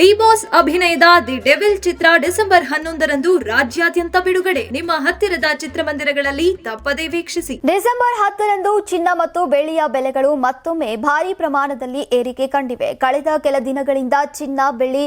D boss ಅಭಿನಯದ the devil Chitra December 11ರಂದು ರಾಜ್ಯಾದ್ಯಂತ ಬಿಡುಗಡೆ. ನಿಮ್ಮ ಹತ್ತಿರದ ಚಿತ್ರಮಂದಿರಗಳಲ್ಲಿ ತಪ್ಪದೇ ವೀಕ್ಷಿಸಿ. ಡಿಸೆಂಬರ್ 10ರಂದು ಚಿನ್ನ ಮತ್ತು ಬೆಳ್ಳಿಯ ಬೆಲೆಗಳು ಮತ್ತೊಮ್ಮೆ ಭಾರಿ ಪ್ರಮಾಣದಲ್ಲಿ ಏರಿಕೆ ಕಂಡಿವೆ. ಕಳೆದ ಕೆಲ ದಿನಗಳಿಂದ ಚಿನ್ನ ಬೆಳ್ಳಿ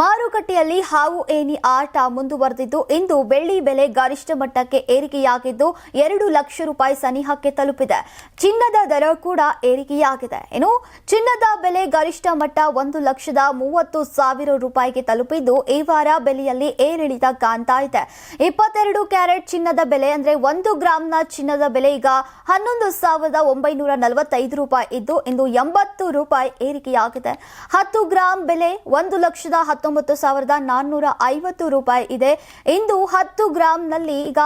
ಮಾರುಕಟ್ಟೆಯಲ್ಲಿ ಹಾವು ಏಣಿ ಆಟ ಮುಂದುವರೆದಿದ್ದು, ಇಂದು ಬೆಳ್ಳಿ ಬೆಲೆ ಗರಿಷ್ಠ ಮಟ್ಟಕ್ಕೆ ಏರಿಕೆಯಾಗಿದ್ದು 2 ಲಕ್ಷ ರೂಪಾಯಿ ಸನಿಹಕ್ಕೆ ತಲುಪಿದೆ. ಚಿನ್ನದ ದರ ಕೂಡ ಏರಿಕೆಯಾಗಿದೆ. ಇನ್ನು ಚಿನ್ನದ ಬೆಲೆ ಗರಿಷ್ಠ ಮಟ್ಟ 1,30,30,000 ರೂಪಾಯಿಗೆ ತಲುಪಿದ್ದು, ಈ ವಾರ ಬೆಲೆಯಲ್ಲಿ ಏರಿಳಿತ ಕಾಣ್ತಾ ಇದೆ. 22 ಕ್ಯಾರೆಟ್ ಚಿನ್ನದ ಬೆಲೆ ಅಂದ್ರೆ 1 ಗ್ರಾಂನ ಚಿನ್ನದ ಬೆಲೆ ಈಗ 11,945 ರೂಪಾಯಿ ಇದ್ದು, ಇಂದು 80 ರೂಪಾಯಿ ಏರಿಕೆಯಾಗಿದೆ. 10 ಗ್ರಾಂ ಬೆಲೆ 1,19,450 ರೂಪಾಯಿ ಇದೆ. ಇಂದು 10 ಗ್ರಾಂನಲ್ಲಿ ಈಗ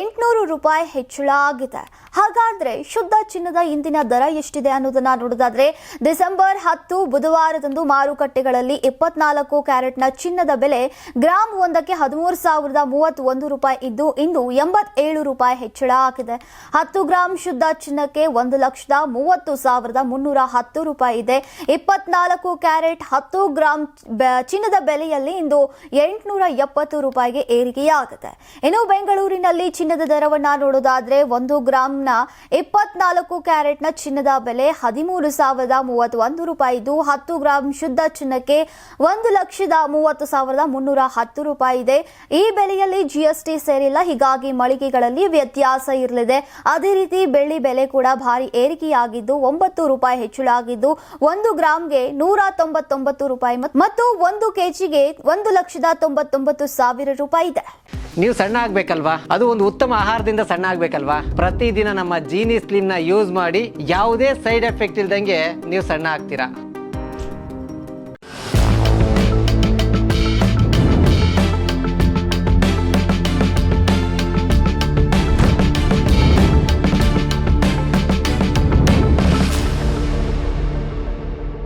800 ರೂಪಾಯಿ ಹೆಚ್ಚಳ ಆಗಿದೆ. ಹಾಗಾದ್ರೆ ಶುದ್ಧ ಚಿನ್ನದ ಇಂದಿನ ದರ ಎಷ್ಟಿದೆ ಅನ್ನೋದನ್ನ ನೋಡೋದಾದ್ರೆ, ಡಿಸೆಂಬರ್ 10 ಬುಧವಾರದಂದು ಮಾರುಕಟ್ಟೆಗಳಲ್ಲಿ 24 ಕ್ಯಾರೆಟ್ನ ಚಿನ್ನದ ಬೆಲೆ ಗ್ರಾಂ ಒಂದಕ್ಕೆ 13,031 ರೂಪಾಯಿ ಇದ್ದು, ಇಂದು 87 ರೂಪಾಯಿ ಹೆಚ್ಚಳ ಆಗಿದೆ. 10 ಗ್ರಾಂ ಶುದ್ಧ ಚಿನ್ನಕ್ಕೆ 1,30,310 ರೂಪಾಯಿ ಇದೆ. 24 ಕ್ಯಾರೆಟ್ 10 ಗ್ರಾಂ ಚಿನ್ನದ ಬೆಲೆಯಲ್ಲಿ ಇಂದು 870 ರೂಪಾಯಿಗೆ ಏರಿಕೆಯಾಗಿದೆ. ಇನ್ನು ಬೆಂಗಳೂರಿನಲ್ಲಿ ಚಿನ್ನದ ದರವನ್ನ ನೋಡೋದಾದ್ರೆ, 1 ಗ್ರಾಂನ 24 ಕ್ಯಾರೆಟ್ನ ಚಿನ್ನದ ಬೆಲೆ 13,031 ರೂಪಾಯಿ ಇದ್ದು, 10 ಗ್ರಾಂ ಶುದ್ಧ ಚಿನ್ನಕ್ಕೆ 1,30,310 ರೂಪಾಯಿ ಇದೆ. ಈ ಬೆಲೆಯಲ್ಲಿ ಜಿಎಸ್ಟಿ ಸೇರಿಲ್ಲ, ಹೀಗಾಗಿ ಮಳಿಗೆಗಳಲ್ಲಿ ವ್ಯತ್ಯಾಸ ಇರಲಿದೆ. ಅದೇ ರೀತಿ ಬೆಳ್ಳಿ ಬೆಲೆ ಕೂಡ ಭಾರಿ ಏರಿಕೆಯಾಗಿದ್ದು 9 ರೂಪಾಯಿ ಹೆಚ್ಚಳ ಆಗಿದ್ದು, 1 ಗ್ರಾಂಗೆ 199 ರೂಪಾಯಿ ಮತ್ತು 1 ಕೆಜಿಗೆ 1,99,000 ರೂಪಾಯಿ ಇದೆ. ನೀವು ಸಣ್ಣ ಆಗ್ಬೇಕಲ್ವಾ? ಅದು ಒಂದು ಉತ್ತಮ ಆಹಾರದಿಂದ ಸಣ್ಣ ಆಗ್ಬೇಕಲ್ವಾ? ಪ್ರತಿದಿನ ನಮ್ಮ ಜೀನಿ ಸ್ಲಿಮ್ ನ ಯೂಸ್ ಮಾಡಿ ಯಾವುದೇ ಸೈಡ್ ಎಫೆಕ್ಟ್ ಇಲ್ದಂಗೆ ನೀವು ಸಣ್ಣ ಆಗ್ತೀರಾ.